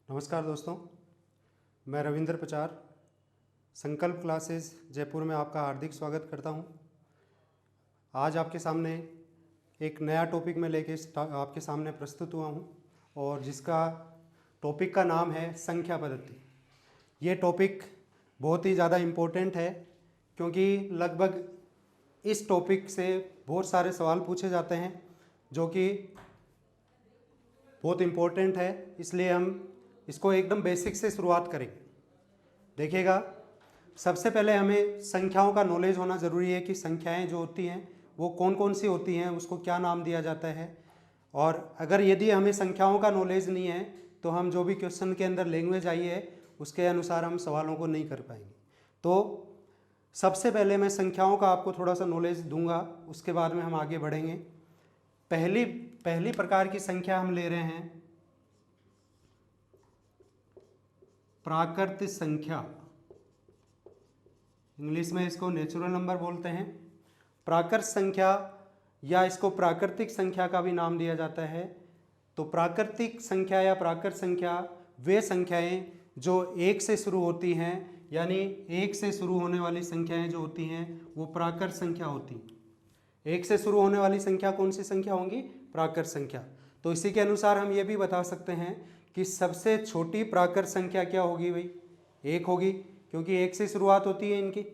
नमस्कार दोस्तों, मैं रविंद्र पचार संकल्प क्लासेस जयपुर में आपका हार्दिक स्वागत करता हूं। आज आपके सामने एक नया टॉपिक में लेके आपके सामने प्रस्तुत हुआ हूं और जिसका टॉपिक का नाम है संख्या पद्धति। ये टॉपिक बहुत ही ज़्यादा इम्पोर्टेंट है क्योंकि लगभग इस टॉपिक से बहुत सारे सवाल पूछे जाते हैं जो कि बहुत इम्पोर्टेंट है, इसलिए हम इसको एकदम बेसिक से शुरुआत करेंगे। देखिएगा, सबसे पहले हमें संख्याओं का नॉलेज होना ज़रूरी है कि संख्याएं जो होती हैं वो कौन कौन सी होती हैं, उसको क्या नाम दिया जाता है। और अगर यदि हमें संख्याओं का नॉलेज नहीं है तो हम जो भी क्वेश्चन के अंदर लैंग्वेज आई है उसके अनुसार हम सवालों को नहीं कर पाएंगे। तो सबसे पहले मैं संख्याओं का आपको थोड़ा सा नॉलेज दूंगा, उसके बाद में हम आगे बढ़ेंगे। पहली प्रकार की संख्या हम ले रहे हैं प्राकृत संख्या। इंग्लिश में इसको नेचुरल नंबर बोलते हैं। प्राकृत संख्या या इसको प्राकृतिक संख्या का भी नाम दिया जाता है। तो प्राकृतिक संख्या या प्राकृत संख्या वे संख्याएं जो एक से शुरू होती हैं, यानी एक से शुरू होने वाली संख्याएं जो होती हैं वो प्राकृत संख्या होती हैं। एक से शुरू होने वाली संख्या कौन सी संख्या होंगी? प्राकृत संख्या। तो इसी के अनुसार हम ये भी बता सकते हैं कि सबसे छोटी प्राकृत संख्या क्या होगी भाई? एक होगी, क्योंकि एक से शुरुआत होती है इनकी।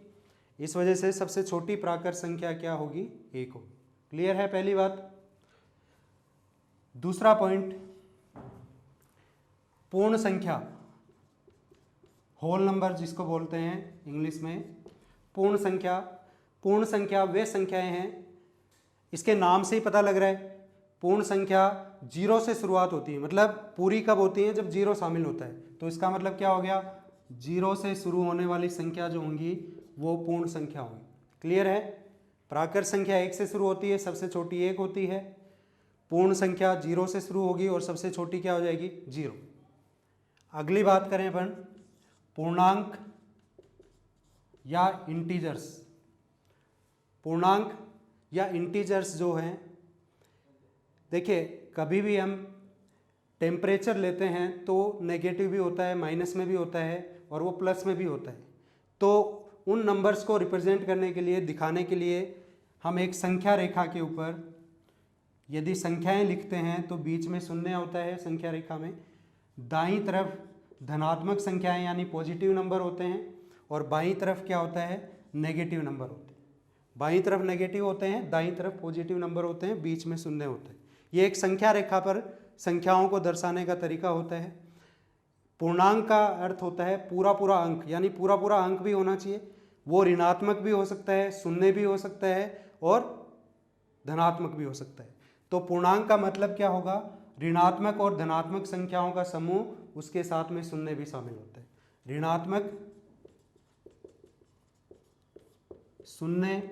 इस वजह से सबसे छोटी प्राकृत संख्या क्या होगी? एक होगी। क्लियर है पहली बात। दूसरा पॉइंट, पूर्ण संख्या, होल नंबर जिसको बोलते हैं इंग्लिश में। पूर्ण संख्या, पूर्ण संख्या वे संख्याएं हैं, इसके नाम से ही पता लग रहा है, पूर्ण संख्या जीरो से शुरुआत होती है। मतलब पूरी कब होती है? जब जीरो शामिल होता है। तो इसका मतलब क्या हो गया? जीरो से शुरू होने वाली संख्या जो होंगी वो पूर्ण संख्या होंगी। क्लियर है? प्राकृत संख्या एक से शुरू होती है, सबसे छोटी एक होती है। पूर्ण संख्या जीरो से शुरू होगी और सबसे छोटी क्या हो जाएगी? जीरो। अगली बात करें अपन पूर्णांक या इंटीजर्स। पूर्णांक या इंटीजर्स जो हैं, देखिए कभी भी हम टेम्परेचर लेते हैं तो नेगेटिव भी होता है, माइनस में भी होता है और वो प्लस में भी होता है। तो उन नंबर्स को रिप्रेजेंट करने के लिए, दिखाने के लिए हम एक संख्या रेखा के ऊपर यदि संख्याएं लिखते हैं तो बीच में शून्य होता है संख्या रेखा में। दाईं तरफ धनात्मक संख्याएं यानी पॉजिटिव नंबर होते हैं और बाईं तरफ क्या होता है? नेगेटिव नंबर होते हैं। बाईं तरफ नेगेटिव होते हैं, दाईं तरफ पॉजिटिव नंबर होते हैं, बीच में शून्य होता है। ये एक संख्या रेखा पर संख्याओं को दर्शाने का तरीका होता है। पूर्णांक का अर्थ होता है पूरा पूरा अंक, यानी पूरा पूरा अंक भी होना चाहिए। वो ऋणात्मक भी हो सकता है, शून्य भी हो सकता है और धनात्मक भी हो सकता है। तो पूर्णांक का मतलब क्या होगा? ऋणात्मक और धनात्मक संख्याओं का समूह, उसके साथ में शून्य भी शामिल होता है। ऋणात्मक, शून्य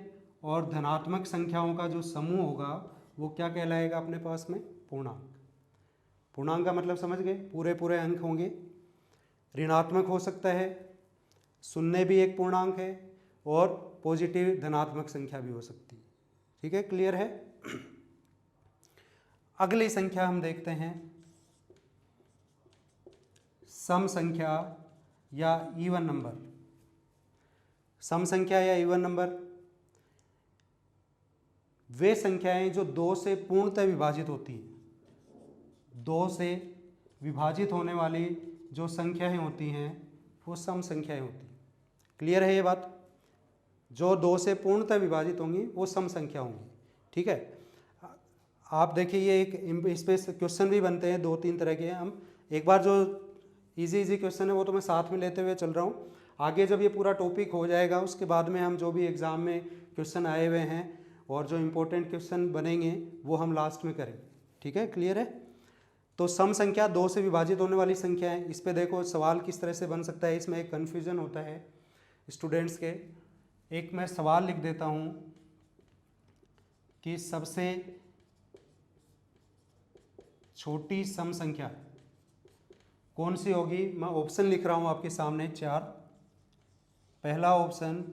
और धनात्मक संख्याओं का जो समूह होगा वो क्या कहलाएगा अपने पास में? पूर्णांक। पूर्णांक का मतलब समझ गए? पूरे पूरे अंक होंगे। ऋणात्मक हो सकता है, शून्य भी एक पूर्णांक है और पॉजिटिव धनात्मक संख्या भी हो सकती है। ठीक है, क्लियर है? अगली संख्या हम देखते हैं सम संख्या या इवन नंबर। सम संख्या या इवन नंबर वे संख्याएं जो दो से पूर्णतः विभाजित होती हैं। दो से विभाजित होने वाली जो संख्याएं होती हैं वो सम संख्याएं होती हैं। क्लियर है ये बात? जो दो से पूर्णतः विभाजित होंगी वो सम संख्या होंगी। ठीक है, आप देखिए ये एक इस पे क्वेश्चन भी बनते हैं, दो तीन तरह के। हम एक बार जो इजी क्वेश्चन है वो तो मैं साथ में लेते हुए चल रहा हूँ। आगे जब ये पूरा टॉपिक हो जाएगा उसके बाद में हम जो भी एग्ज़ाम में क्वेश्चन आए हुए हैं और जो इम्पोर्टेंट क्वेश्चन बनेंगे वो हम लास्ट में करेंगे। ठीक है, क्लियर है? तो सम संख्या दो से विभाजित होने वाली संख्या है। इस पे देखो सवाल किस तरह से बन सकता है, इसमें एक कन्फ्यूजन होता है स्टूडेंट्स के। एक मैं सवाल लिख देता हूँ कि सबसे छोटी सम संख्या कौन सी होगी? मैं ऑप्शन लिख रहा हूँ आपके सामने चार। पहला ऑप्शन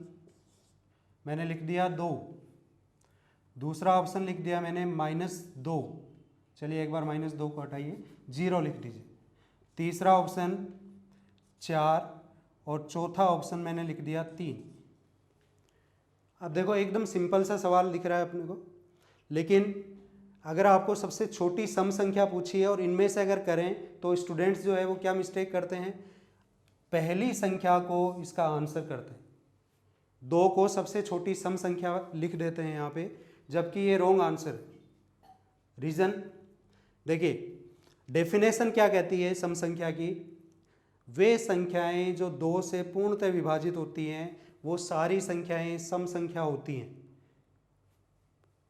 मैंने लिख दिया 2, दूसरा ऑप्शन लिख दिया मैंने -2। चलिए एक बार -2 को हटाइए, 0 लिख दीजिए। तीसरा ऑप्शन 4 और चौथा ऑप्शन मैंने लिख दिया 3। अब देखो एकदम सिंपल सा सवाल दिख रहा है अपने को, लेकिन अगर आपको सबसे छोटी सम संख्या पूछी है और इनमें से अगर करें तो स्टूडेंट्स जो है वो क्या मिस्टेक करते हैं, पहली संख्या को इसका आंसर करते हैं, 2 को सबसे छोटी सम संख्या लिख देते हैं यहाँ पे, जबकि ये रॉन्ग आंसर है। रीज़न देखिए, डेफिनेशन क्या कहती है सम संख्या की, वे संख्याएं जो 2 से पूर्णतः विभाजित होती हैं वो सारी संख्याएं सम संख्या होती हैं।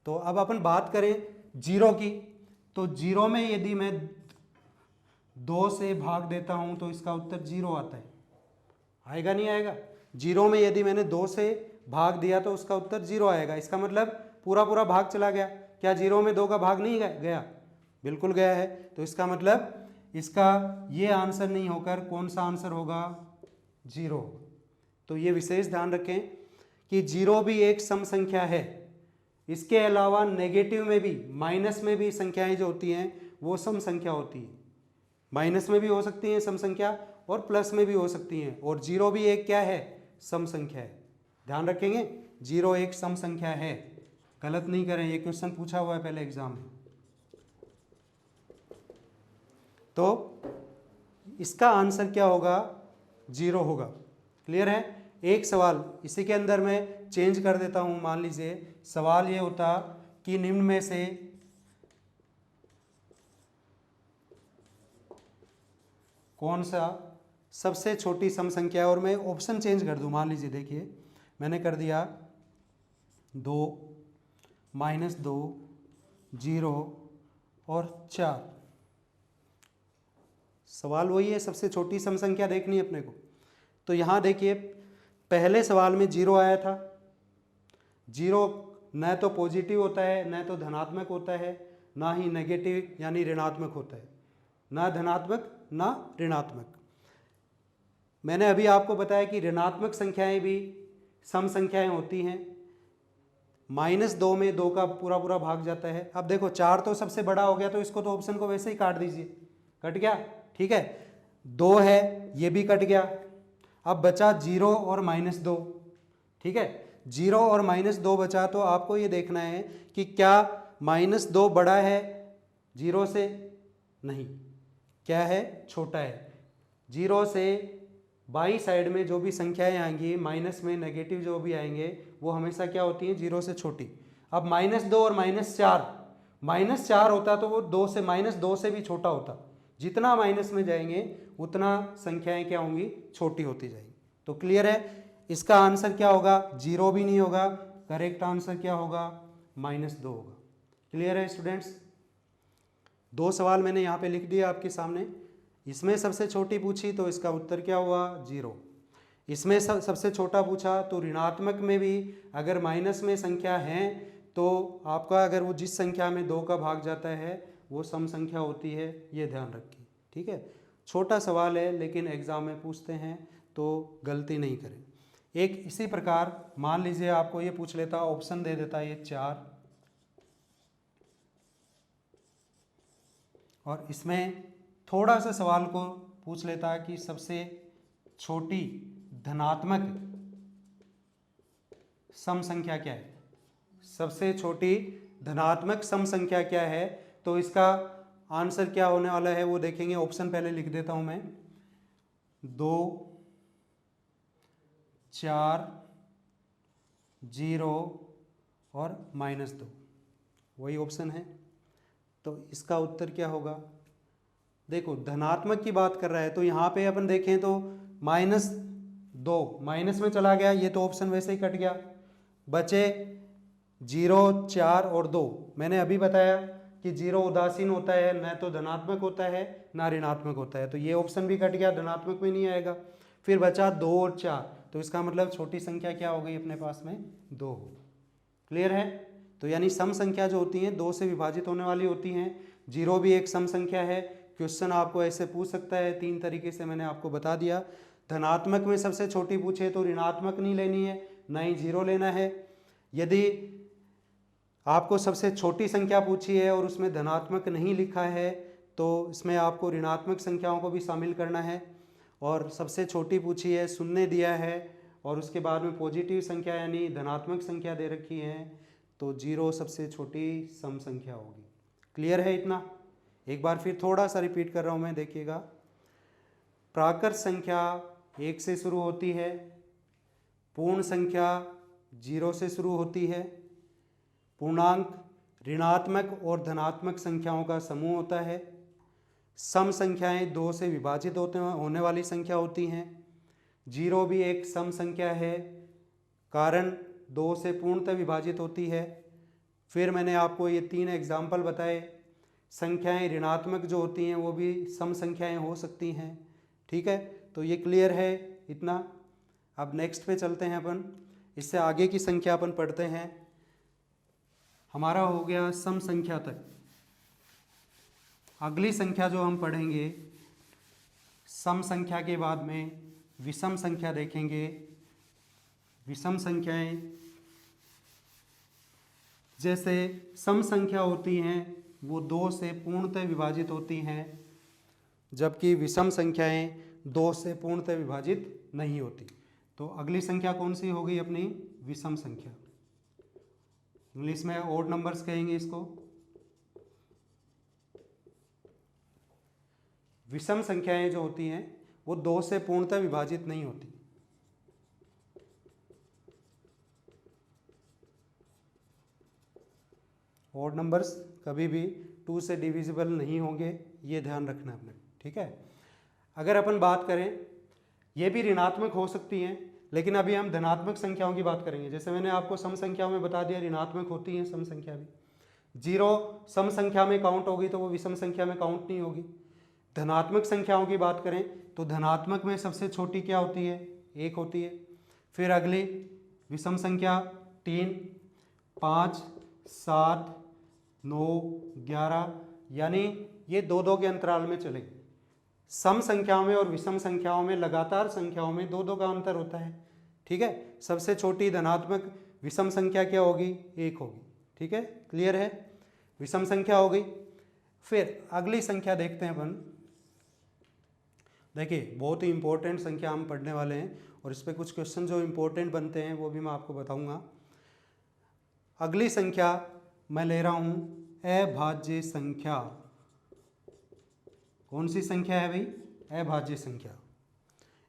तो अब अपन बात करें जीरो की, तो जीरो में यदि मैं 2 से भाग देता हूं तो इसका उत्तर 0 आता है, आएगा नहीं आएगा? जीरो में यदि मैंने 2 से भाग दिया तो उसका उत्तर 0 आएगा। इसका मतलब पूरा पूरा भाग चला गया। क्या जीरो में 2 का भाग नहीं गया? बिल्कुल गया है। तो इसका मतलब इसका ये आंसर नहीं होकर कौन सा आंसर होगा? 0। तो ये विशेष ध्यान रखें कि 0 भी एक सम संख्या है। इसके अलावा नेगेटिव में भी, माइनस में भी संख्याएं जो होती हैं वो सम संख्या होती है। माइनस में भी हो सकती हैं सम संख्या और प्लस में भी हो सकती हैं, और 0 भी एक क्या है? सम संख्या है। ध्यान रखेंगे 0 एक सम संख्या है, गलत नहीं करें, ये क्वेश्चन पूछा हुआ है पहले एग्जाम में। तो इसका आंसर क्या होगा? 0 होगा। क्लियर है? एक सवाल इसी के अंदर मैं चेंज कर देता हूं। मान लीजिए सवाल ये होता कि निम्न में से कौन सा सबसे छोटी सम संख्या है, और मैं ऑप्शन चेंज कर दूं। मान लीजिए देखिए मैंने कर दिया 2, -2, 0 और 4। सवाल वही है, सबसे छोटी सम संख्या देखनी है अपने को। तो यहाँ देखिए पहले सवाल में 0 आया था। 0 न तो पॉजिटिव होता है, न तो धनात्मक होता है, ना ही नेगेटिव यानी ऋणात्मक होता है। ना धनात्मक ना ऋणात्मक। मैंने अभी आपको बताया कि ऋणात्मक संख्याएं भी सम संख्याएं होती हैं। -2 में 2 का पूरा पूरा भाग जाता है। अब देखो 4 तो सबसे बड़ा हो गया, तो इसको तो ऑप्शन को वैसे ही काट दीजिए, कट गया। ठीक है, 2 है ये भी कट गया। अब बचा 0 और -2। ठीक है, 0 और -2 बचा, तो आपको ये देखना है कि क्या -2 बड़ा है 0 से? नहीं, क्या है? छोटा है। 0 से बाई साइड में जो भी संख्याएं आएंगी, माइनस में नेगेटिव जो भी आएंगे, वो हमेशा क्या होती हैं? 0 से छोटी। अब -2 और -4 होता तो वो 2 से -2 से भी छोटा होता। जितना माइनस में जाएंगे उतना संख्याएं क्या होंगी? छोटी होती जाएंगी। तो क्लियर है, इसका आंसर क्या होगा? 0 भी नहीं होगा, करेक्ट आंसर क्या होगा? -2 होगा। क्लियर है स्टूडेंट्स? 2 सवाल मैंने यहाँ पे लिख दिया आपके सामने। इसमें सबसे छोटी पूछी तो इसका उत्तर क्या हुआ? 0। इसमें सबसे छोटा पूछा तो ऋणात्मक में भी अगर माइनस में संख्या है तो आपका अगर वो जिस संख्या में 2 का भाग जाता है वो सम संख्या होती है, ये ध्यान रखिए। ठीक है, छोटा सवाल है लेकिन एग्जाम में पूछते हैं तो गलती नहीं करें। एक इसी प्रकार मान लीजिए आपको ये पूछ लेता, ऑप्शन दे देता ये 4, और इसमें थोड़ा सा सवाल को पूछ लेता कि सबसे छोटी धनात्मक सम संख्या क्या है? सबसे छोटी धनात्मक सम संख्या क्या है? तो इसका आंसर क्या होने वाला है वो देखेंगे। ऑप्शन पहले लिख देता हूं मैं, 2, 4, 0 और -2, वही ऑप्शन है। तो इसका उत्तर क्या होगा? देखो धनात्मक की बात कर रहा है तो यहाँ पे अपन देखें तो -2 माइनस में चला गया, ये तो ऑप्शन वैसे ही कट गया। बचे 0, 4 और 2। मैंने अभी बताया कि 0 उदासीन होता है, न तो धनात्मक होता है ना ऋणात्मक होता है, तो ये ऑप्शन भी कट गया, धनात्मक में नहीं आएगा। फिर बचा 2 और 4, तो इसका मतलब छोटी संख्या क्या हो गई अपने पास में? 2। क्लियर है? तो यानी सम संख्या जो होती हैं 2 से विभाजित होने वाली होती हैं। 0 भी एक सम संख्या है। क्वेश्चन आपको ऐसे पूछ सकता है, 3 तरीके से मैंने आपको बता दिया। धनात्मक में सबसे छोटी पूछे तो ऋणात्मक नहीं लेनी है, ना ही 0 लेना है। यदि आपको सबसे छोटी संख्या पूछी है और उसमें धनात्मक नहीं लिखा है तो इसमें आपको ऋणात्मक संख्याओं को भी शामिल करना है। और सबसे छोटी पूछी है, शून्य दिया है और उसके बाद में पॉजिटिव संख्या यानी धनात्मक संख्या दे रखी है, तो 0 सबसे छोटी सम संख्या होगी। क्लियर है इतना? एक बार फिर थोड़ा सा रिपीट कर रहा हूँ मैं, देखिएगा। प्राकृत संख्या 1 से शुरू होती है, पूर्ण संख्या 0 से शुरू होती है, पूर्णांक ऋणात्मक और धनात्मक संख्याओं का समूह होता है, सम संख्याएं 2 से विभाजित होने वाली संख्या होती हैं, 0 भी एक सम संख्या है कारण 2 से पूर्णतः विभाजित होती है। फिर मैंने आपको ये 3 एग्जाम्पल बताए। संख्याएं ऋणात्मक जो होती हैं वो भी सम संख्याएं हो सकती हैं। ठीक है, तो ये क्लियर है इतना। अब नेक्स्ट पे चलते हैं अपन, इससे आगे की संख्या अपन पढ़ते हैं। हमारा हो गया सम संख्या तक। अगली संख्या जो हम पढ़ेंगे, सम संख्या के बाद में विषम संख्या देखेंगे। विषम संख्याएं जैसे सम संख्या होती हैं वो 2 से पूर्णतः विभाजित होती हैं, जबकि विषम संख्याएं 2 से पूर्णतः विभाजित नहीं होती। तो अगली संख्या कौन सी होगी अपनी? विषम संख्या। इंग्लिश में ओड नंबर्स कहेंगे इसको। विषम संख्याएं जो होती हैं वो 2 से पूर्णतः विभाजित नहीं होती। ओड नंबर्स कभी भी 2 से डिविजिबल नहीं होंगे, ये ध्यान रखना है आपने। ठीक है, अगर अपन बात करें, ये भी ऋणात्मक हो सकती हैं, लेकिन अभी हम धनात्मक संख्याओं की बात करेंगे। जैसे मैंने आपको सम संख्याओं में बता दिया ऋणात्मक होती हैं सम संख्या भी। 0 सम संख्या में काउंट होगी तो वो विषम संख्या में काउंट नहीं होगी। धनात्मक संख्याओं की बात करें तो धनात्मक में सबसे छोटी क्या होती है? 1 होती है। फिर अगली विषम संख्या 3, 5, 7, 9, 11, यानी ये 2-2 के अंतराल में चलेगी। सम संख्याओं में और विषम संख्याओं में, लगातार संख्याओं में 2-2 का अंतर होता है। ठीक है, सबसे छोटी धनात्मक विषम संख्या क्या होगी? 1 होगी। ठीक है, क्लियर है? विषम संख्या हो गई। फिर अगली संख्या देखते हैं अपन। देखिए, बहुत ही इंपॉर्टेंट संख्या हम पढ़ने वाले हैं और इस पर कुछ क्वेश्चन जो इंपॉर्टेंट बनते हैं वो भी मैं आपको बताऊंगा। अगली संख्या मैं ले रहा हूं अभाज्य संख्या। कौन सी संख्या है भाई? अभाज्य संख्या।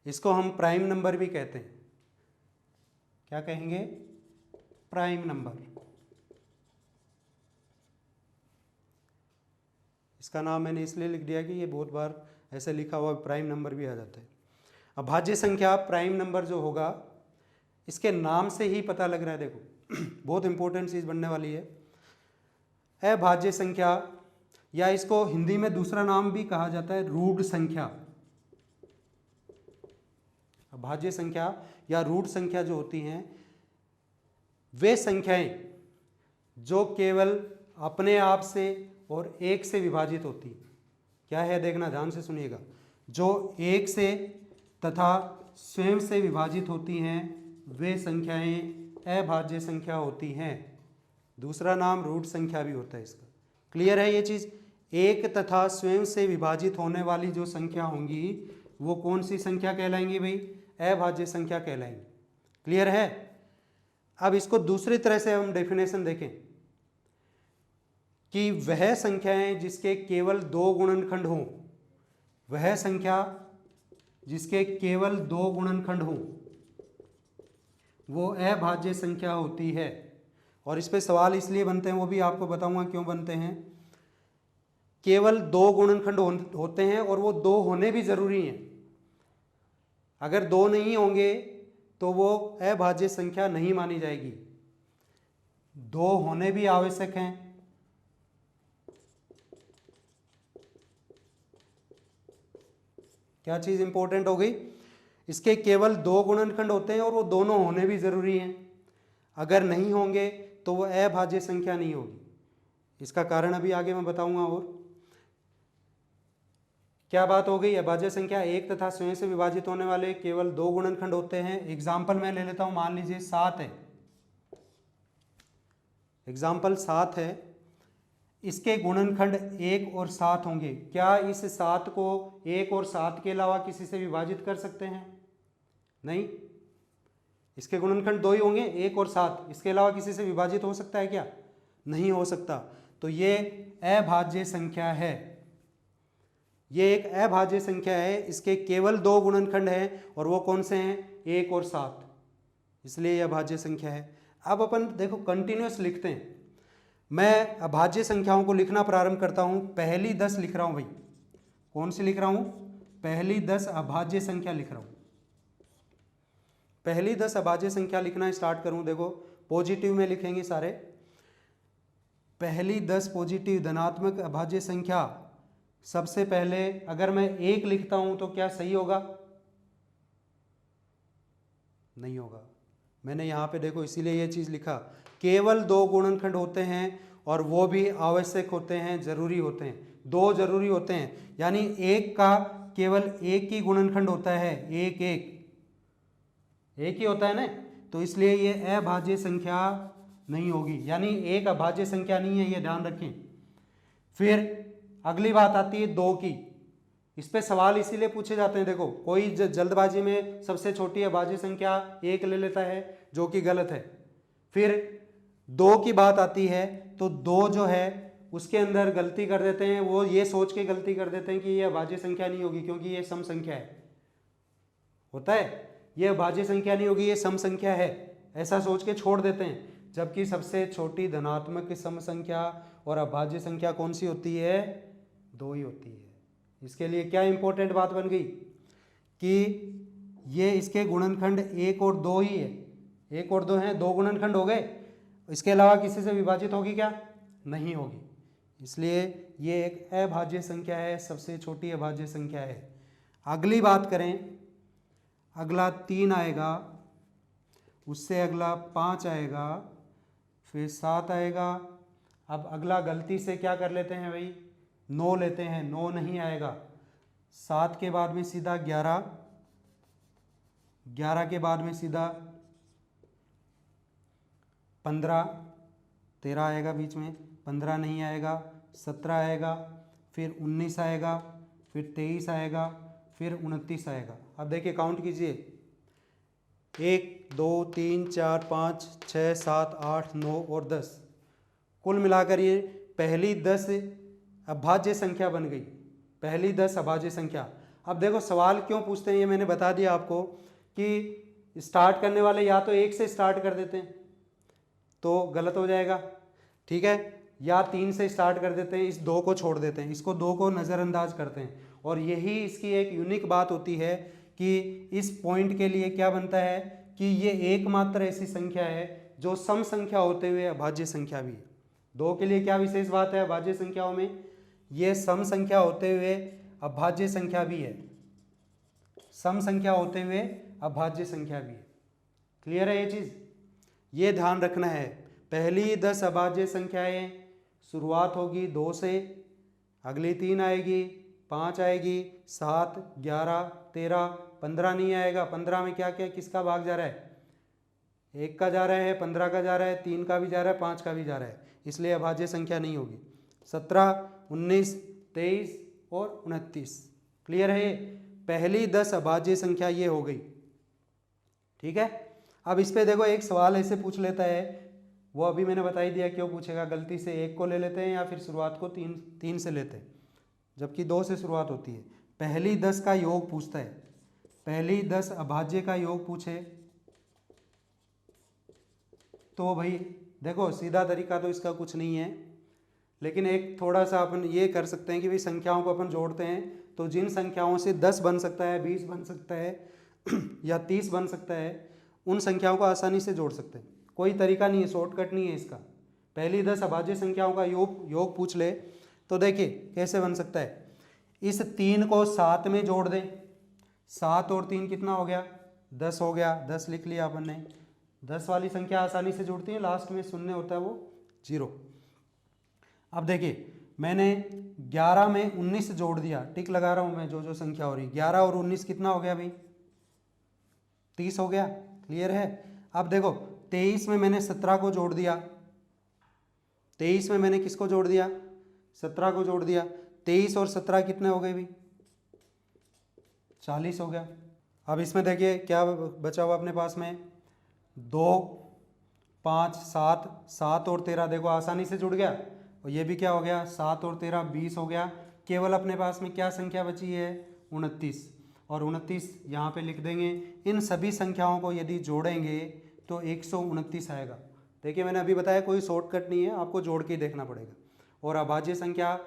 इसको हम प्राइम नंबर भी कहते हैं। क्या कहेंगे? Prime number. इसका नाम मैंने इसलिए लिख दिया कि ये बहुत बार ऐसे लिखा हुआ प्राइम नंबर भी आ जाता है। अभाज्य संख्या प्राइम नंबर जो होगा, इसके नाम से ही पता लग रहा है। देखो बहुत इंपॉर्टेंट चीज बनने वाली है। अभाज्य संख्या, या इसको हिंदी में दूसरा नाम भी कहा जाता है रूढ़ संख्या। अभाज्य संख्या या रूढ़ संख्या जो होती हैं, वे संख्याएं जो केवल अपने आप से और 1 से विभाजित होती हैं। क्या है देखना, ध्यान से सुनिएगा। जो 1 से तथा स्वयं से विभाजित होती हैं वे संख्याएं अभाज्य संख्या होती हैं। दूसरा नाम रूढ़ संख्या भी होता है इसका। क्लियर है ये चीज? 1 तथा स्वयं से विभाजित होने वाली जो संख्या होंगी वो कौन सी संख्या कहलाएंगी भाई? अभाज्य संख्या कहलाएंगी। क्लियर है? अब इसको दूसरी तरह से हम डेफिनेशन देखें कि वह संख्याएं जिसके केवल 2 गुणनखंड हों, वह संख्या जिसके केवल 2 गुणनखंड हों वो अभाज्य संख्या होती है। और इस पे सवाल इसलिए बनते हैं, वो भी आपको बताऊंगा क्यों बनते हैं। केवल 2 गुणनखंड होते हैं और वो 2 होने भी जरूरी हैं। अगर 2 नहीं होंगे तो वो अभाज्य संख्या नहीं मानी जाएगी। 2 होने भी आवश्यक हैं। क्या चीज इंपॉर्टेंट हो गई? इसके केवल 2 गुणनखंड होते हैं और वो दोनों होने भी जरूरी हैं। अगर नहीं होंगे तो वो अभाज्य संख्या नहीं होगी। इसका कारण अभी आगे मैं बताऊंगा। और क्या बात हो गई? अभाज्य संख्या 1 तथा स्वयं से विभाजित होने वाले केवल 2 गुणनखंड होते हैं। एग्जाम्पल मैं ले लेता हूं, मान लीजिए 7 है। एग्जाम्पल 7 है। इसके गुणनखंड 1 और 7 होंगे। क्या इस 7 को 1 और 7 के अलावा किसी से विभाजित कर सकते हैं? नहीं, इसके गुणनखंड 2 ही होंगे, 1 और 7। इसके अलावा किसी से विभाजित हो सकता है क्या? नहीं हो सकता। तो ये अभाज्य संख्या है, ये एक अभाज्य संख्या है। इसके केवल 2 गुणनखंड हैं और वो कौन से हैं? 1 और 7, इसलिए यह अभाज्य संख्या है। अब अपन देखो कंटिन्यूस लिखते हैं। मैं अभाज्य संख्याओं को लिखना प्रारंभ करता हूं। पहली 10 लिख रहा हूं भाई। कौन सी लिख रहा हूं? पहली 10 अभाज्य संख्या लिख रहा हूं। पहली 10 अभाज्य संख्या लिखना स्टार्ट करूं। देखो पॉजिटिव में लिखेंगे सारे। पहली 10 पॉजिटिव धनात्मक अभाज्य संख्या। सबसे पहले अगर मैं 1 लिखता हूं तो क्या सही होगा? नहीं होगा। मैंने यहाँ पे देखो इसीलिए ये चीज़ लिखा, केवल 2 गुणनखंड होते हैं और वो भी आवश्यक होते हैं, जरूरी होते हैं। 2 जरूरी होते हैं, यानी 1 का केवल 1 ही गुणनखंड होता है। 1 ही होता है ना, तो इसलिए ये अभाज्य संख्या नहीं होगी, यानी 1 अभाज्य संख्या नहीं है, ये ध्यान रखें। फिर अगली बात आती है 2 की। इस पे सवाल इसीलिए पूछे जाते हैं। देखो कोई जल्दबाजी में सबसे छोटी अभाज्य संख्या 1 ले लेता है, जो कि गलत है। फिर 2 की बात आती है तो 2 जो है उसके अंदर गलती कर देते हैं, वो ये सोच के गलती कर देते हैं कि ये अभाज्य संख्या नहीं होगी क्योंकि ये सम संख्या है। होता है, ये अभाज्य संख्या नहीं होगी, ये सम संख्या है, ऐसा सोच के छोड़ देते हैं। जबकि सबसे छोटी धनात्मक सम संख्या और अभाज्य संख्या कौन सी होती है? 2 ही होती है। इसके लिए क्या इंपॉर्टेंट बात बन गई कि ये इसके गुणनखंड 1 और 2 ही है। 1 और 2 हैं, 2 गुणनखंड हो गए। इसके अलावा किसी से विभाजित होगी क्या? नहीं होगी। इसलिए ये एक अभाज्य संख्या है, सबसे छोटी अभाज्य संख्या है। अगली बात करें, अगला 3 आएगा, उससे अगला 5 आएगा, फिर 7 आएगा। अब अगला गलती से क्या कर लेते हैं भाई? 9 लेते हैं। 9 नहीं आएगा। 7 के बाद में सीधा 11, 11 के बाद में सीधा 15, 13 आएगा बीच में, 15 नहीं आएगा, 17 आएगा, फिर 19 आएगा, फिर 23 आएगा, फिर 29 आएगा। अब देखिए काउंट कीजिए, 1 2 3 4 5 6 7 8 9 और 10। कुल मिलाकर ये पहली 10 अभाज्य संख्या बन गई। पहली 10 अभाज्य संख्या। अब देखो सवाल क्यों पूछते हैं, ये मैंने बता दिया आपको कि स्टार्ट करने वाले या तो 1 से स्टार्ट कर देते हैं तो गलत हो जाएगा, ठीक है, या 3 से स्टार्ट कर देते हैं, इस 2 को छोड़ देते हैं, इसको 2 को नज़रअंदाज करते हैं। और यही इसकी एक यूनिक बात होती है कि इस पॉइंट के लिए क्या बनता है कि ये एकमात्र ऐसी संख्या है जो सम संख्या होते हुए अभाज्य संख्या भी है। 2 के लिए क्या विशेष बात है अभाज्य संख्याओं में? ये सम संख्या होते हुए अभाज्य संख्या भी है, सम संख्या होते हुए अभाज्य संख्या भी है। क्लियर है ये चीज़? ये ध्यान रखना है। पहली 10 अभाज्य संख्याएं शुरुआत होगी 2 से, अगली 3 आएगी, 5 आएगी, 7 11 13, 15 नहीं आएगा। 15 में क्या क्या किसका भाग जा रहा है? 1 का जा रहा है, 15 का जा रहा है, 3 का भी जा रहा है, 5 का भी जा रहा है, इसलिए अभाज्य संख्या नहीं होगी। 17 19 23 और 29। क्लियर है? पहली 10 अभाज्य संख्या ये हो गई, ठीक है। अब इस पे देखो एक सवाल ऐसे पूछ लेता है, वो अभी मैंने बता ही दिया क्यों पूछेगा। गलती से 1 को ले लेते हैं या फिर शुरुआत को 3 से लेते हैं, जबकि 2 से शुरुआत होती है। पहली 10 का योग पूछता है, पहली 10 अभाज्य का योग पूछे तो भाई देखो सीधा तरीका तो इसका कुछ नहीं है, लेकिन एक थोड़ा सा अपन ये कर सकते हैं कि भाई संख्याओं को अपन जोड़ते हैं तो जिन संख्याओं से 10 बन सकता है, 20 बन सकता है या 30 बन सकता है, उन संख्याओं को आसानी से जोड़ सकते हैं। कोई तरीका नहीं है, शॉर्टकट नहीं है इसका। पहली 10 अभाज्य संख्याओं का योग पूछ ले तो देखिए कैसे बन सकता है। इस 3 को 7 में जोड़ दें, 7 और 3 कितना हो गया? 10 हो गया। 10 लिख लिया अपन ने। 10 वाली संख्या आसानी से जुड़ती है, लास्ट में शून्य होता है वो 0। अब देखिए मैंने 11 में 19 जोड़ दिया, टिक लगा रहा हूँ मैं जो जो संख्या हो रही। 11 और 19 कितना हो गया भाई? 30 हो गया। क्लियर है? अब देखो 23 में मैंने 17 को जोड़ दिया, 23 में मैंने किसको जोड़ दिया? 17 को जोड़ दिया, 23 और 17 कितने हो गए भी? 40 हो गया। अब इसमें देखिए क्या बचा हुआ अपने पास में, 2 5 7, 7 और 13 देखो आसानी से जुड़ गया, और ये भी क्या हो गया, 7 और 13 20 हो गया। केवल अपने पास में क्या संख्या बची है, 29, और 29 यहाँ पे लिख देंगे। इन सभी संख्याओं को यदि जोड़ेंगे तो 129 आएगा। देखिए मैंने अभी बताया कोई शॉर्टकट नहीं है, आपको जोड़ के देखना पड़ेगा। और अभाज्य संख्या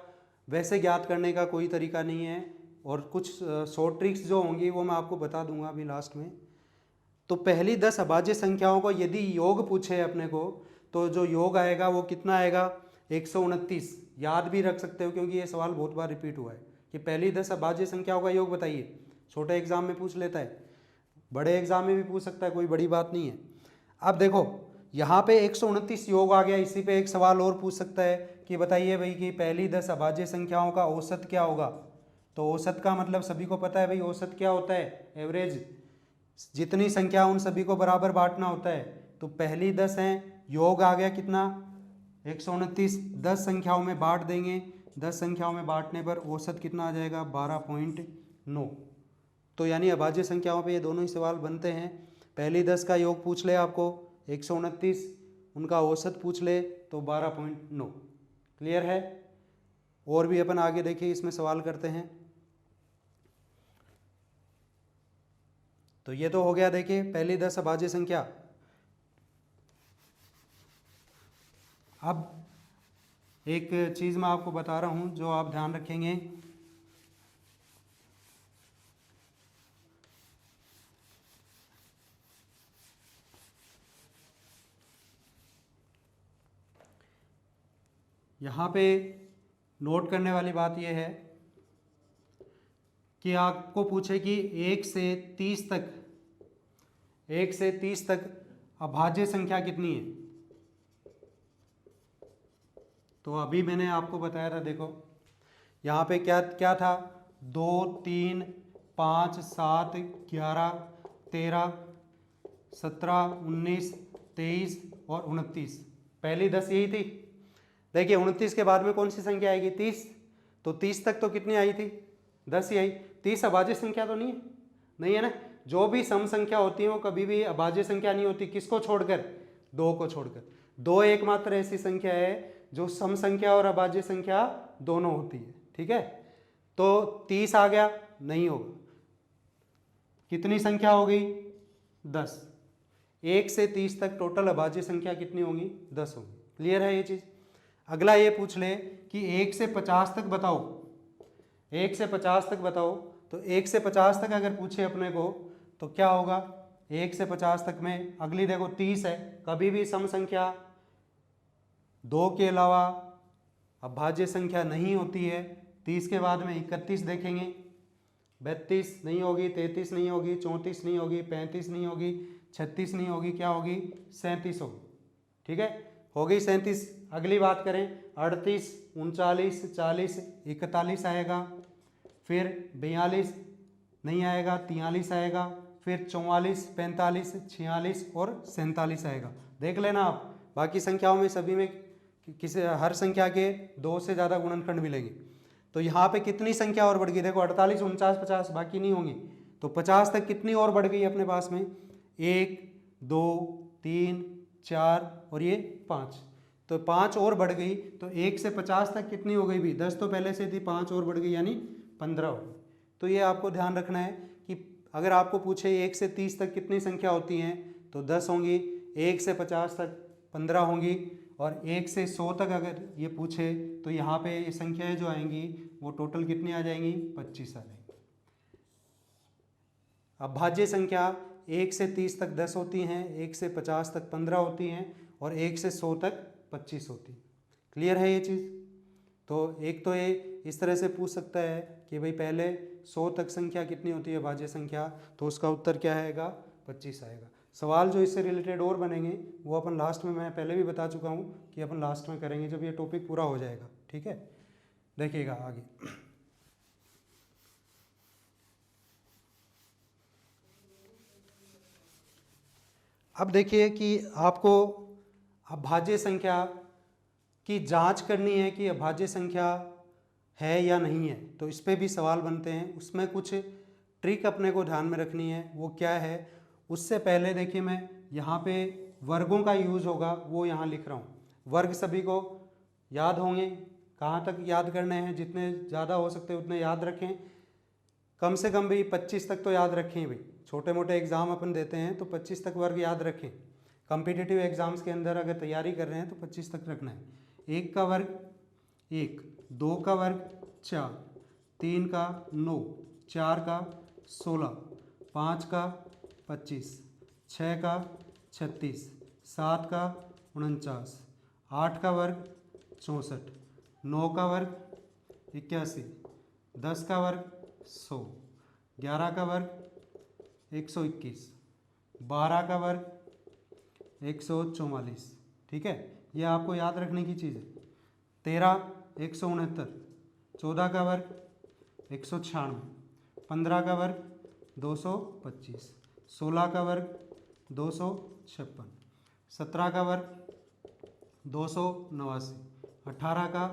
वैसे ज्ञात करने का कोई तरीका नहीं है, और कुछ शॉर्ट ट्रिक्स जो होंगी वो मैं आपको बता दूंगा अभी लास्ट में। तो पहली 10 अभाज्य संख्याओं को यदि योग पूछे अपने को, तो जो योग आएगा वो कितना आएगा, 129। याद भी रख सकते हो क्योंकि ये सवाल बहुत बार रिपीट हुआ है कि पहली 10 अभाज्य संख्याओं का योग बताइए। छोटे एग्जाम में पूछ लेता है, बड़े एग्जाम में भी पूछ सकता है, कोई बड़ी बात नहीं है। अब देखो यहाँ पे 129 योग आ गया, इसी पे एक सवाल और पूछ सकता है कि बताइए भाई कि पहली 10 अभाज्य संख्याओं का औसत क्या होगा। तो औसत का मतलब सभी को पता है भाई, औसत क्या होता है, एवरेज। जितनी संख्या उन सभी को बराबर बांटना होता है। तो पहली 10 हैं, योग आ गया कितना, 129। 10 संख्याओं में बांट देंगे, 10 संख्याओं में बांटने पर औसत कितना आ जाएगा, 12.9। तो यानी अभाज्य संख्याओं पे ये दोनों ही सवाल बनते हैं। पहली 10 का योग पूछ ले आपको 129, उनका औसत पूछ ले तो 12.9। क्लियर है। और भी अपन आगे देखिए इसमें सवाल करते हैं। तो ये तो हो गया देखिए पहली 10 अभाज्य संख्या। अब एक चीज़ मैं आपको बता रहा हूं जो आप ध्यान रखेंगे। यहाँ पे नोट करने वाली बात यह है कि आपको पूछे कि 1 से 30 तक, 1 से 30 तक अभाज्य संख्या कितनी है। तो अभी मैंने आपको बताया था, देखो यहाँ पे क्या क्या था, 2 3 5 7 11 13 17 19 23 और 29। पहली 10 यही थी। देखिए 29 के बाद में कौन सी संख्या आएगी, 30। तो 30 तक तो कितनी आई थी, 10 ही आई। 30 अभाज्य संख्या तो नहीं है, नहीं है ना। जो भी सम संख्या होती है वो कभी भी अभाज्य संख्या नहीं होती, किसको छोड़कर, 2 को छोड़कर। 2 एकमात्र ऐसी संख्या है जो सम संख्या और अभाज्य संख्या दोनों होती है, ठीक है। तो 30 आ गया, नहीं होगा। कितनी संख्या हो गई, 10। 1 से 30 तक टोटल अभाज्य संख्या कितनी होगी, 10 होगी। क्लियर है ये चीज। अगला ये पूछ ले कि 1 से 50 तक बताओ, 1 से 50 तक बताओ। तो 1 से 50 तक अगर पूछे अपने को तो क्या होगा, 1 से 50 तक में अगली देखो 30 है। कभी भी सम संख्या 2 के अलावा अभाज्य संख्या नहीं होती है। 30 के बाद में 31 देखेंगे, 32 नहीं होगी, 33 नहीं होगी, 34 नहीं होगी, 35 नहीं होगी, 36 नहीं होगी, क्या होगी, 37 होगी। ठीक है, हो गई 37। अगली बात करें 38 39 40 41 आएगा, फिर 42 नहीं आएगा, 43 आएगा, फिर 44 45 46 और 47 आएगा। देख लेना आप, बाकी संख्याओं में सभी में किसी हर संख्या के 2 से ज़्यादा गुणनखंड मिलेंगे। तो यहाँ पे कितनी संख्या और बढ़ गई, देखो 48 49 50 बाकी नहीं होंगी। तो 50 तक कितनी और बढ़ गई अपने पास में, 1 2 3 4 और ये 5। तो 5 और बढ़ गई। तो 1 से 50 तक कितनी हो गई भी, 10 तो पहले से थी, 5 और बढ़ गई यानी 15 हो गई। तो ये आपको ध्यान रखना है कि अगर आपको पूछे 1 से 30 तक कितनी संख्या होती हैं तो 10 होंगी, 1 से 50 तक 15 होंगी, और 1 से 100 तक अगर ये पूछे तो यहाँ पे ये संख्याएं जो आएंगी वो टोटल कितनी आ जाएंगी, 25 आ जाएंगी। अभाज्य संख्या 1 से 30 तक 10 होती हैं, 1 से 50 तक 15 होती हैं, और 1 से 100 तक 25 होती है। क्लियर है ये चीज़। तो एक तो ये इस तरह से पूछ सकता है कि भाई पहले 100 तक संख्या कितनी होती है अभाज्य संख्या, तो उसका उत्तर क्या आएगा, 25 आएगा। सवाल जो इससे रिलेटेड और बनेंगे वो अपन लास्ट में, मैं पहले भी बता चुका हूँ कि अपन लास्ट में करेंगे जब ये टॉपिक पूरा हो जाएगा। ठीक है, देखिएगा आगे। अब देखिए कि आपको अभाज्य संख्या की जांच करनी है कि अभाज्य संख्या है या नहीं है, तो इस पर भी सवाल बनते हैं। उसमें कुछ ट्रिक अपने को ध्यान में रखनी है। वो क्या है, उससे पहले देखिए मैं यहाँ पे वर्गों का यूज़ होगा वो यहाँ लिख रहा हूँ। वर्ग सभी को याद होंगे, कहाँ तक याद करने हैं, जितने ज़्यादा हो सकते उतने याद रखें। कम से कम भी 25 तक तो याद रखें भाई। छोटे मोटे एग्ज़ाम अपन देते हैं तो 25 तक वर्ग याद रखें। कॉम्पिटिटिव एग्ज़ाम्स के अंदर अगर तैयारी कर रहे हैं तो 25 तक रखना है। 1 का वर्ग 1, 2 का वर्ग 4, 3 का 9, 4 का 16, 5 का 25, 6 का 36, 7 का 49, 8 का वर्ग 64, 9 का वर्ग 81, 10 का वर्ग 100, 11 का वर्ग 121, 12 का वर्ग 144। ठीक है, ये आपको याद रखने की चीज़ है। 13 169, 14 का वर्ग 196, 15 का वर्ग 225, 16 का वर्ग 256, 17 का वर्ग 289, 18 का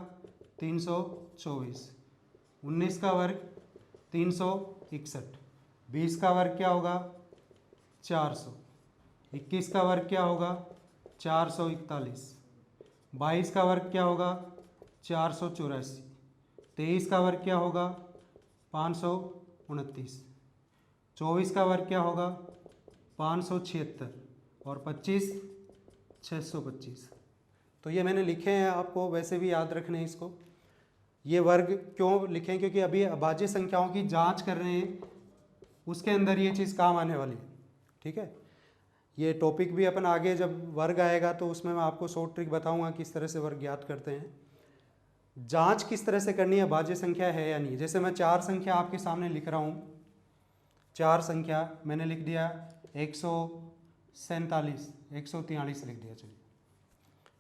324, 19 का वर्ग 361, 20 का वर्ग क्या होगा 400, 21 का वर्ग क्या होगा 441, 22 का वर्ग क्या होगा 484, 23 का वर्ग क्या होगा 529, 24 का वर्ग क्या होगा 576 और 25 625। तो ये मैंने लिखे हैं, आपको वैसे भी याद रखने हैं इसको। ये वर्ग क्यों लिखें, क्योंकि अभी अभाज्य संख्याओं की जांच कर रहे हैं, उसके अंदर ये चीज़ काम आने वाली है। ठीक है, ये टॉपिक भी अपन आगे जब वर्ग आएगा तो उसमें मैं आपको शॉर्ट ट्रिक बताऊंगा किस तरह से वर्ग ज्ञात करते हैं। जांच किस तरह से करनी है अभाज्य संख्या है या नहीं। जैसे मैं 4 संख्या आपके सामने लिख रहा हूँ, 4 संख्या मैंने लिख दिया 147, 143 लिख दिया, चलिए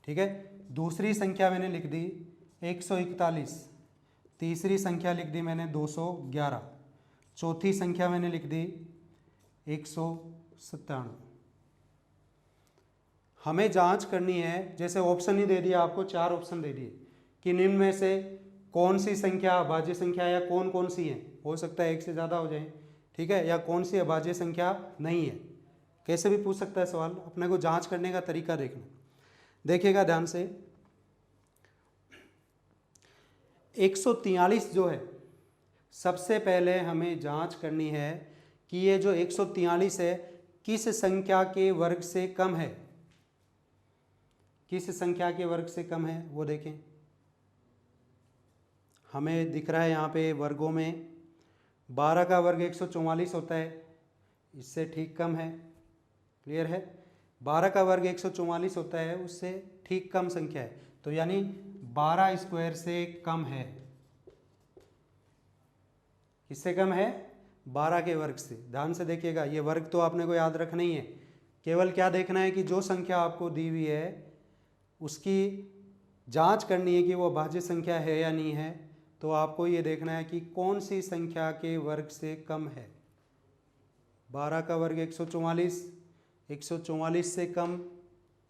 ठीक है। दूसरी संख्या मैंने लिख दी 141, तीसरी संख्या लिख दी मैंने 211, चौथी संख्या मैंने लिख दी 197। हमें जांच करनी है, जैसे ऑप्शन ही दे दिया आपको, 4 ऑप्शन दे दिए कि निम्न में से कौन सी संख्या अभाज्य संख्या या कौन कौन सी है, हो सकता है एक से ज़्यादा हो जाए, ठीक है, या कौन सी अभाज्य संख्या नहीं है। कैसे भी पूछ सकता है सवाल, अपने को जांच करने का तरीका देखना। देखिएगा ध्यान से, 143 जो है, सबसे पहले हमें जांच करनी है कि ये जो 143 है किस संख्या के वर्ग से कम है, किस संख्या के वर्ग से कम है वो देखें। हमें दिख रहा है यहाँ पे वर्गों में 12 का वर्ग 144 होता है, इससे ठीक कम है, क्लियर है। 12 का वर्ग 144 होता है, उससे ठीक कम संख्या है, तो यानी 12 स्क्वायर से कम है। किससे कम है, 12 के वर्ग से। ध्यान से देखिएगा, ये वर्ग तो आपने को याद रखना ही है, केवल क्या देखना है कि जो संख्या आपको दी हुई है उसकी जांच करनी है कि वो अभाज्य संख्या है या नहीं है। तो आपको ये देखना है कि कौन सी संख्या के वर्ग से कम है। 12 का वर्ग 144, 144 से कम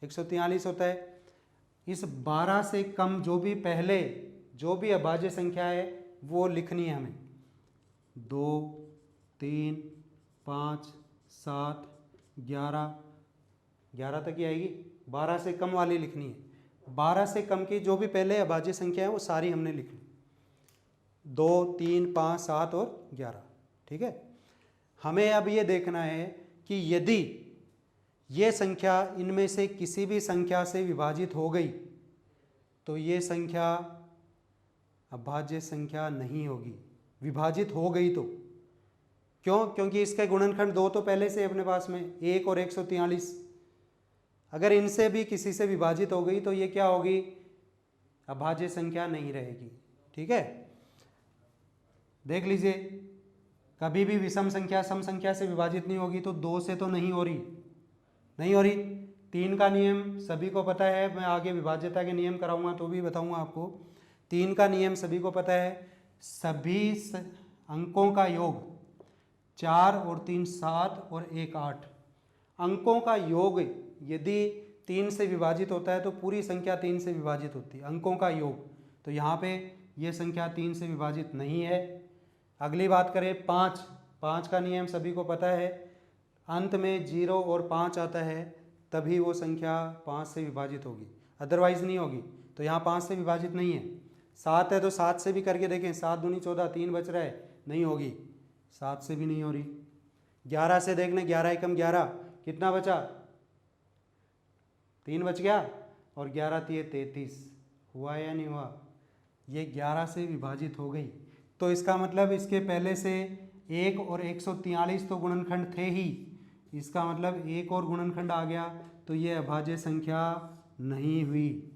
143 होता है। इस 12 से कम जो भी पहले जो भी अभाज्य संख्या है वो लिखनी है हमें। 2, 3, 5, 7, 11 तक ही आएगी, 12 से कम वाली लिखनी है। 12 से कम की जो भी पहले अभाज्य संख्या है वो सारी हमने लिखनी, 2, 3, 5, 7 और 11, ठीक है। हमें अब ये देखना है कि यदि ये संख्या इनमें से किसी भी संख्या से विभाजित हो गई तो ये संख्या अभाज्य संख्या नहीं होगी। विभाजित हो गई तो क्यों, क्योंकि इसके गुणनखंड 2 तो पहले से अपने पास में 1 और 143, अगर इनसे भी किसी से विभाजित हो गई तो ये क्या होगी, अभाज्य संख्या नहीं रहेगी, ठीक है। देख लीजिए, कभी भी विषम संख्या सम संख्या से विभाजित नहीं होगी, तो 2 से तो नहीं हो रही, नहीं हो रही। 3 का नियम सभी को पता है, मैं आगे विभाज्यता के नियम कराऊंगा तो भी बताऊंगा आपको। 3 का नियम सभी को पता है, सभी अंकों का योग 4 और 3 7 और 1 8, अंकों का योग यदि 3 से विभाजित होता है तो पूरी संख्या 3 से विभाजित होती है, अंकों का योग। तो यहाँ पे ये संख्या 3 से विभाजित नहीं है। अगली बात करें 5, 5 का नियम सभी को पता है, अंत में 0 और 5 आता है तभी वो संख्या 5 से विभाजित होगी, अदरवाइज नहीं होगी। तो यहाँ 5 से विभाजित नहीं है। 7 है तो 7 से भी करके देखें, 7 दूनी 14, 3 बच रहा है, नहीं होगी, 7 से भी नहीं हो रही। 11 से देख लें, 11 एकम 11, कितना बचा, 3 बच गया, और 11 तिये 33, हुआ या नहीं हुआ, ये 11 से विभाजित हो गई। तो इसका मतलब इसके पहले से 1 और 143 तो गुणनखंड थे ही, इसका मतलब एक और गुणनखंड आ गया, तो ये अभाज्य संख्या नहीं हुई,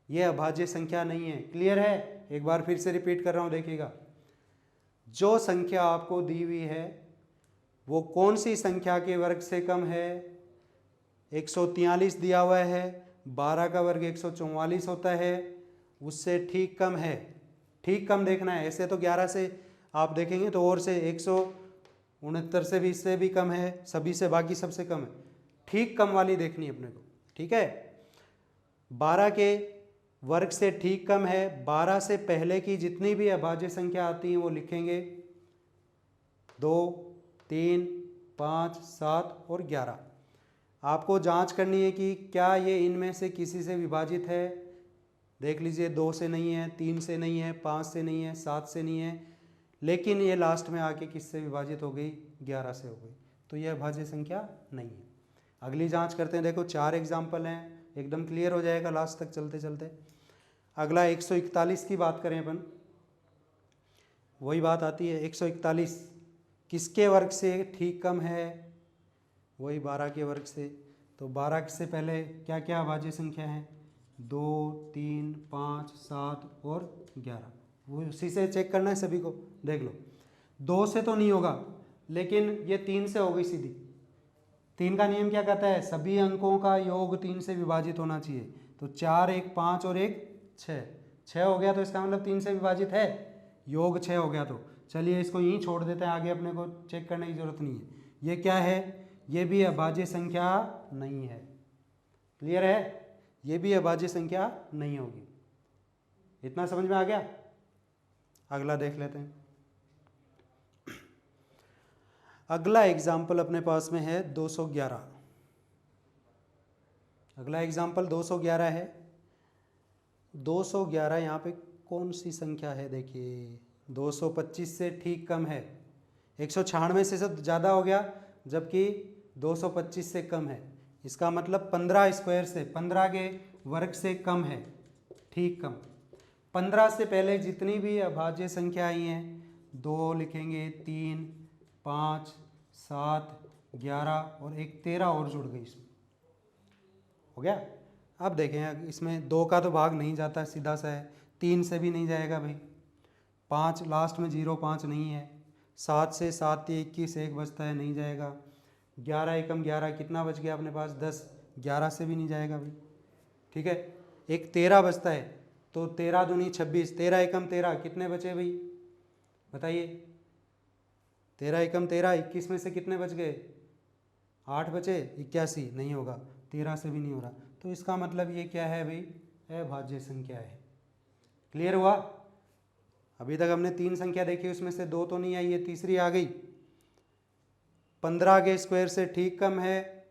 ये अभाज्य संख्या नहीं है। क्लियर है? एक बार फिर से रिपीट कर रहा हूँ, देखिएगा। जो संख्या आपको दी हुई है वो कौन सी संख्या के वर्ग से कम है? 143 दिया हुआ है, 12 का वर्ग 144 होता है, उससे ठीक कम है। ठीक कम देखना है, ऐसे तो 11 से आप देखेंगे तो और से 169 से भी, इससे भी कम है, सभी से, बाकी सबसे कम है। ठीक कम वाली देखनी है अपने को, ठीक है। 12 के वर्ग से ठीक कम है। 12 से पहले की जितनी भी अभाज्य संख्या आती हैं वो लिखेंगे, 2, 3, 5, 7 और 11। आपको जांच करनी है कि क्या ये इनमें से किसी से विभाजित है। देख लीजिए, 2 से नहीं है, 3 से नहीं है, 5 से नहीं है, 7 से नहीं है, लेकिन ये लास्ट में आके किससे विभाजित हो गई? 11 से हो गई। तो ये अभाज्य संख्या नहीं है। अगली जांच करते हैं। देखो 4 एग्जाम्पल हैं, एकदम क्लियर हो जाएगा लास्ट तक चलते चलते। अगला 141 की बात करें अपन, वही बात आती है। 141 किसके वर्ग से ठीक कम है? वही 12 के वर्ग से। तो 12 से पहले क्या क्या अभाज्य संख्या है? 2, 3, 5, 7 और 11। वो उसी से चेक करना है सभी को, देख लो। 2 से तो नहीं होगा, लेकिन ये 3 से हो गई सीधी। 3 का नियम क्या कहता है? सभी अंकों का योग 3 से विभाजित होना चाहिए। तो 4, 1 5 और 1 6, 6 हो गया, तो इसका मतलब 3 से विभाजित है, योग 6 हो गया। तो चलिए इसको यहीं छोड़ देते हैं, आगे अपने को चेक करने की जरूरत नहीं है। ये क्या है? ये भी अभाज्य संख्या नहीं है। क्लियर है? ये भी अभाज्य संख्या नहीं होगी। इतना समझ में आ गया? अगला देख लेते हैं। अगला एग्जाम्पल अपने पास में है 211। अगला एग्जाम्पल 211 है। 211 यहाँ पे कौन सी संख्या है? देखिए 225 से ठीक कम है। 196 से ज़्यादा हो गया, जबकि 225 से कम है। इसका मतलब 15 स्क्वायर से, 15 के वर्ग से कम है, ठीक कम। 15 से पहले जितनी भी अभाज्य संख्या आई हैं, 2 लिखेंगे, 3, 5, 7, 11 और एक 13 और जुड़ गई इसमें, हो गया। अब देखें, इसमें 2 का तो भाग नहीं जाता, सीधा सा है। 3 से भी नहीं जाएगा भाई। 5 लास्ट में 0, 5 नहीं है। 7 से 7 से 21, 1 बचता है, नहीं जाएगा। 11 एकम 11, कितना बच गया अपने पास? 10, 11 से भी नहीं जाएगा भाई, ठीक है। एक 13 बचता है, तो 13 दूनी 26, 13 एकम 13, कितने बचे भाई बताइए? 13 एकम 13, 21 में से कितने बच गए? 8 बचे, 81, नहीं होगा, 13 से भी नहीं हो रहा। तो इसका मतलब ये क्या है भाई? अभाज्य संख्या है। क्लियर हुआ? अभी तक हमने 3 संख्या देखी, उसमें से 2 तो नहीं आई, ये तीसरी आ गई। 15 के स्क्वायर से ठीक कम है।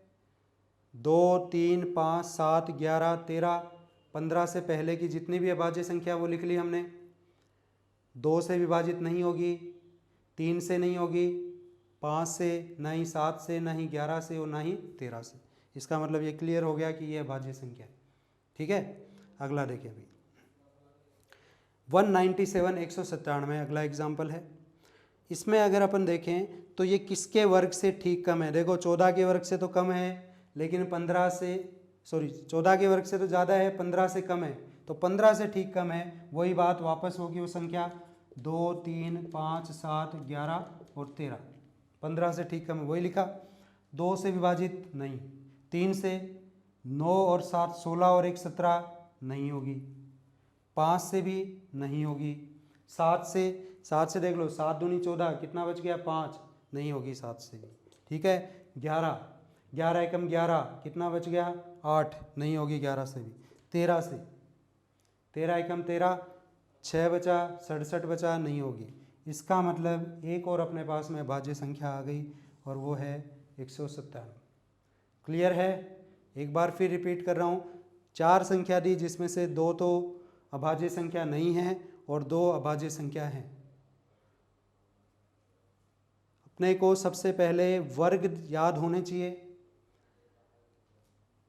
2, 3, 5, 7, 11, 13। 15 से पहले की जितनी भी अभाज्य संख्या वो लिख ली हमने। 2 से विभाजित नहीं होगी, 3 से नहीं होगी, 5 से नहीं, 7 से नहीं, 11 से और ना ही 13 से। इसका मतलब ये क्लियर हो गया कि ये अभाज्य संख्या है, ठीक है। अगला देखिए अभी 197, 197 अगला एग्जाम्पल है। इसमें अगर अपन देखें तो ये किसके वर्ग से ठीक कम है? देखो 14 के वर्ग से तो कम है, लेकिन 15 से, सॉरी 14 के वर्ग से तो ज़्यादा है, 15 से कम है, तो 15 से ठीक कम है। वही बात वापस होगी, वो संख्या 2, 3, 5, 7, 11 और 13। 15 से ठीक कम है, वही लिखा। 2 से विभाजित नहीं, 3 से, 9 और 7 16 और 1 17 नहीं होगी, 5 से भी नहीं होगी, 7 से देख लो, 7 दूनी 14, कितना बच गया? 5, नहीं होगी 7 से भी, ठीक है। 11 एकम 11, कितना बच गया 8, नहीं होगी 11 से भी, 13 से, 13 एकम 13, 6 बचा, 67 बचा, नहीं होगी। इसका मतलब एक और अपने पास में अभाज्य संख्या आ गई और वो है 197। क्लियर है? एक बार फिर रिपीट कर रहा हूँ, 4 संख्या दी जिसमें से 2 तो अभाज्य संख्या नहीं है और 2 अभाज्य संख्या हैं। अपने को सबसे पहले वर्ग याद होने चाहिए।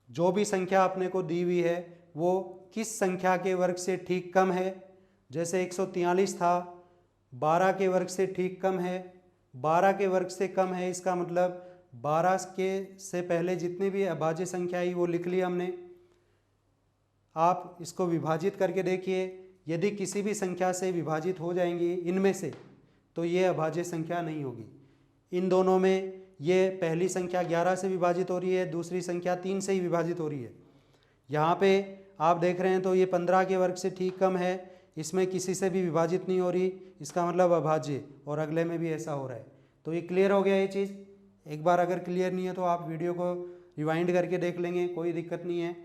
जो भी संख्या अपने को दी हुई है वो किस संख्या के वर्ग से ठीक कम है। जैसे 143 था, 12 के वर्ग से ठीक कम है, 12 के वर्ग से कम है, इसका मतलब 12 के से पहले जितनी भी अभाज्य संख्या आई वो लिख ली हमने। आप इसको विभाजित करके देखिए, यदि किसी भी संख्या से विभाजित हो जाएंगी इनमें से तो ये अभाज्य संख्या नहीं होगी। इन दोनों में ये पहली संख्या 11 से विभाजित हो रही है, दूसरी संख्या 3 से ही विभाजित हो रही है। यहाँ पे आप देख रहे हैं तो ये 15 के वर्ग से ठीक कम है, इसमें किसी से भी विभाजित नहीं हो रही, इसका मतलब अभाज्य, और अगले में भी ऐसा हो रहा है। तो ये क्लियर हो गया ये चीज़। एक बार अगर क्लियर नहीं है तो आप वीडियो को रिवाइंड करके देख लेंगे, कोई दिक्कत नहीं है,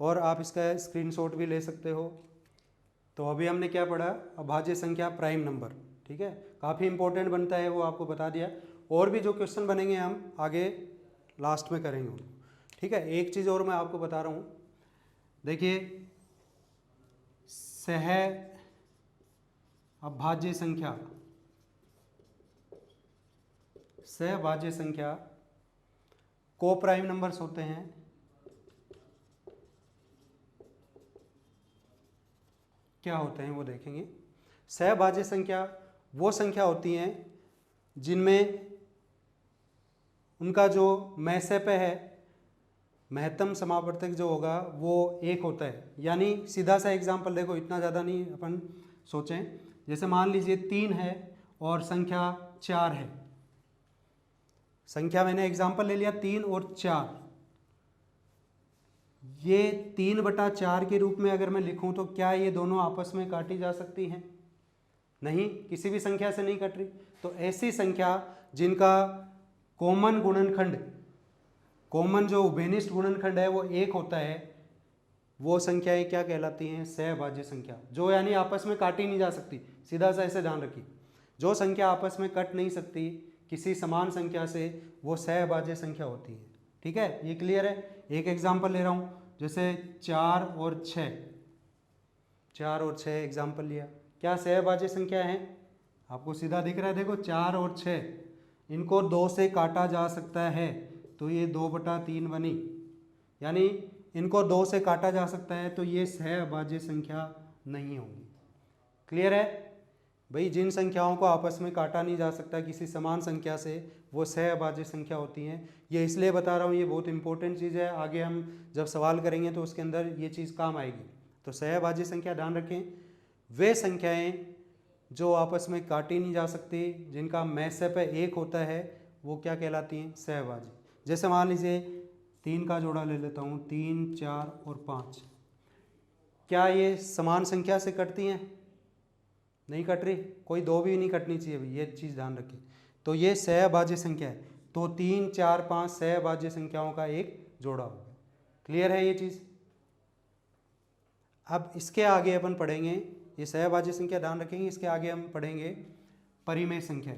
और आप इसका स्क्रीनशॉट भी ले सकते हो। तो अभी हमने क्या पढ़ा, अभाज्य संख्या प्राइम नंबर, ठीक है, काफ़ी इंपॉर्टेंट बनता है, वो आपको बता दिया। और भी जो क्वेश्चन बनेंगे हम आगे लास्ट में करेंगे, ठीक है। एक चीज़ और मैं आपको बता रहा हूँ, देखिए सह अभाज्य संख्या, सह अभाज्य संख्या को प्राइम नंबर्स होते हैं। क्या होते हैं वो देखेंगे। सहभाज्य संख्या वो संख्या होती हैं जिनमें उनका जो मैसेपे है, महत्तम समावर्तक जो होगा वो 1 होता है। यानी सीधा सा एग्जाम्पल देखो, इतना ज़्यादा नहीं अपन सोचें। जैसे मान लीजिए 3 है और संख्या 4 है, संख्या मैंने एग्जाम्पल ले लिया 3 और 4, ये 3/4 के रूप में अगर मैं लिखूं तो क्या ये दोनों आपस में काटी जा सकती हैं? नहीं, किसी भी संख्या से नहीं कट रही। तो ऐसी संख्या जिनका कॉमन गुणनखंड, कॉमन जो उभयनिष्ठ गुणनखंड है वो 1 होता है, वो संख्याएं क्या कहलाती हैं? सहभाज्य संख्या। जो यानी आपस में काटी नहीं जा सकती, सीधा सा ऐसे ध्यान रखिए, जो संख्या आपस में कट नहीं सकती किसी समान संख्या से, वो सहभाज्य संख्या होती है। ठीक है, ये क्लियर है। एक एग्जाम्पल ले रहा हूँ, जैसे 4 और 6, 4 और 6 एग्जाम्पल लिया, क्या सहभाज्य संख्या है? आपको सीधा दिख रहा है, देखो 4 और 6, इनको 2 से काटा जा सकता है, तो ये 2/3 बनी, यानी इनको 2 से काटा जा सकता है, तो ये सहभाज्य संख्या नहीं होगी। क्लियर है भाई, जिन संख्याओं को आपस में काटा नहीं जा सकता किसी समान संख्या से, वो सहभाज्य संख्या होती हैं। ये इसलिए बता रहा हूँ, ये बहुत इंपॉर्टेंट चीज़ है, आगे हम जब सवाल करेंगे तो उसके अंदर ये चीज़ काम आएगी। तो सहभाज्य संख्या ध्यान रखें, वे संख्याएं जो आपस में काटी नहीं जा सकती, जिनका मैसेपे 1 होता है, वो क्या कहलाती हैं? सहभाज्य। जैसे मान लीजिए 3 का जोड़ा ले लेता हूँ, 3, 4 और 5, क्या ये समान संख्या से कटती हैं? नहीं कट रही, कोई 2 भी नहीं कटनी चाहिए भाई, ये चीज़ ध्यान रखें। तो ये सहभाज्य संख्या है, तो 3, 4, 5 सहभाज्य संख्याओं का एक जोड़ा होगा। क्लियर है ये चीज़? अब इसके आगे अपन पढ़ेंगे, ये सहभाज्य संख्या ध्यान रखेंगे, इसके आगे हम पढ़ेंगे परिमेय संख्या।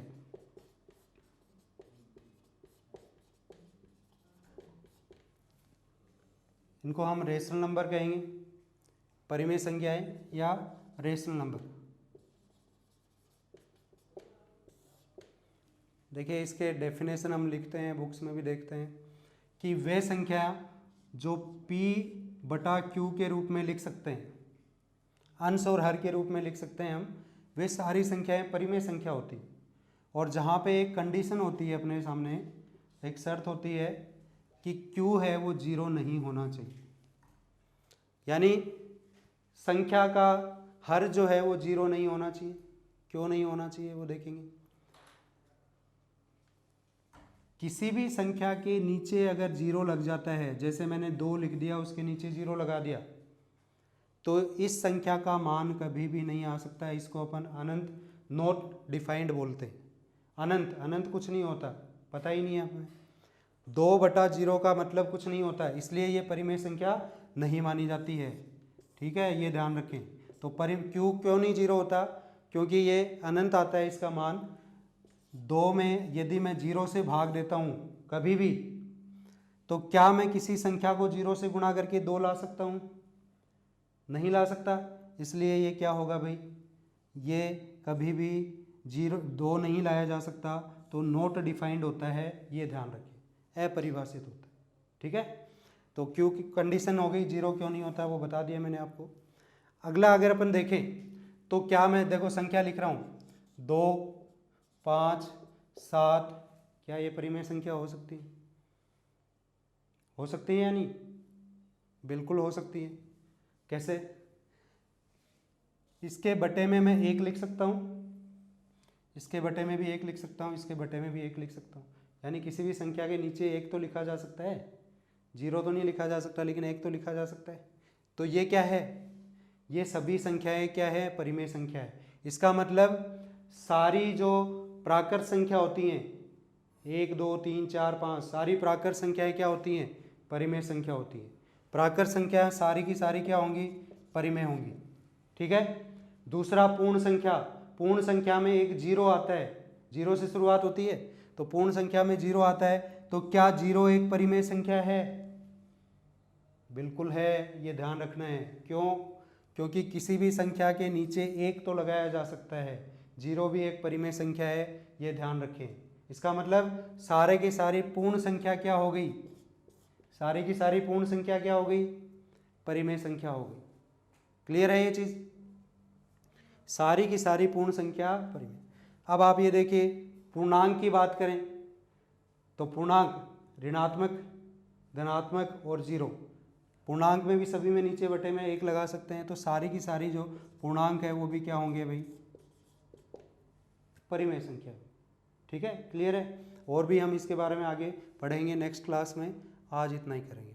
इनको हम रेशनल नंबर कहेंगे, परिमेय संख्याएं या रेशनल नंबर। देखिए इसके डेफिनेशन हम लिखते हैं, बुक्स में भी देखते हैं कि वे संख्या जो P/Q के रूप में लिख सकते हैं, अंश और हर के रूप में लिख सकते हैं हम, वे सारी संख्याएं परिमेय संख्या होती हैं। और जहाँ पे एक कंडीशन होती है अपने सामने, एक शर्त होती है कि Q है वो 0 नहीं होना चाहिए, यानी संख्या का हर जो है वो 0 नहीं होना चाहिए। क्यों नहीं होना चाहिए वो देखेंगे। किसी भी संख्या के नीचे अगर 0 लग जाता है, जैसे मैंने 2 लिख दिया, उसके नीचे 0 लगा दिया, तो इस संख्या का मान कभी भी नहीं आ सकता है। इसको अपन अनंत, नॉट डिफाइंड बोलते हैं। अनंत, अनंत कुछ नहीं होता, पता ही नहीं है हमें। 2/0 का मतलब कुछ नहीं होता है, इसलिए ये परिमेय संख्या नहीं मानी जाती है। ठीक है, ये ध्यान रखें। तो क्यों नहीं 0 होता? क्योंकि ये अनंत आता है इसका मान। 2 में यदि मैं 0 से भाग देता हूँ कभी भी, तो क्या मैं किसी संख्या को 0 से गुणा करके 2 ला सकता हूँ? नहीं ला सकता। इसलिए ये क्या होगा भाई, ये कभी भी 2 नहीं लाया जा सकता, तो नॉट डिफाइंड होता है, ये ध्यान रखें, अपरिभाषित होता है। ठीक है, तो क्यों की कंडीशन हो गई, 0 क्यों नहीं होता वो बता दिया मैंने आपको। अगला अगर अपन देखें तो क्या मैं देखो संख्या लिख रहा हूँ 2, 5, 7, क्या ये परिमेय संख्या हो सकती है? हो सकती है या नहीं? बिल्कुल हो सकती है। कैसे? इसके बटे में मैं 1 लिख सकता हूँ, इसके बटे में भी 1 लिख सकता हूँ, इसके बटे में भी 1 लिख सकता हूँ। यानी किसी भी संख्या के नीचे 1 तो लिखा जा सकता है, 0 तो नहीं लिखा जा सकता, लेकिन 1 तो लिखा जा सकता है। तो ये क्या है? ये सभी संख्याएं क्या है? परिमेय संख्या है। इसका मतलब सारी जो प्राकृत संख्या होती हैं 1, 2, 3, 4, 5, सारी प्राकृत संख्याएं क्या होती हैं? परिमेय संख्या होती है। प्राकृत संख्या सारी की सारी क्या होंगी? परिमेय होंगी। ठीक है। दूसरा पूर्ण संख्या, पूर्ण संख्या में एक 0 आता है, 0 से शुरुआत होती है, तो पूर्ण संख्या में 0 आता है, तो क्या 0 एक परिमेय संख्या है? बिल्कुल है, ये ध्यान रखना है। क्यों? क्योंकि किसी भी संख्या के नीचे 1 तो लगाया जा सकता है, 0 भी एक परिमेय संख्या है, ये ध्यान रखें। इसका मतलब सारे की सारी पूर्ण संख्या क्या हो गई? सारी की सारी पूर्ण संख्या क्या हो गई? परिमेय संख्या हो गई। क्लियर है ये चीज? सारी की सारी पूर्ण संख्या परिमेय। अब आप ये देखिए, पूर्णांक की बात करें तो पूर्णांक ऋणात्मक, धनात्मक और 0। पूर्णांक में भी सभी में नीचे बटे में 1 लगा सकते हैं, तो सारी की सारी जो पूर्णांक है वो भी क्या होंगे भाई? परिमेय संख्या। ठीक है, क्लियर है? और भी हम इसके बारे में आगे पढ़ेंगे नेक्स्ट क्लास में, आज इतना ही करेंगे।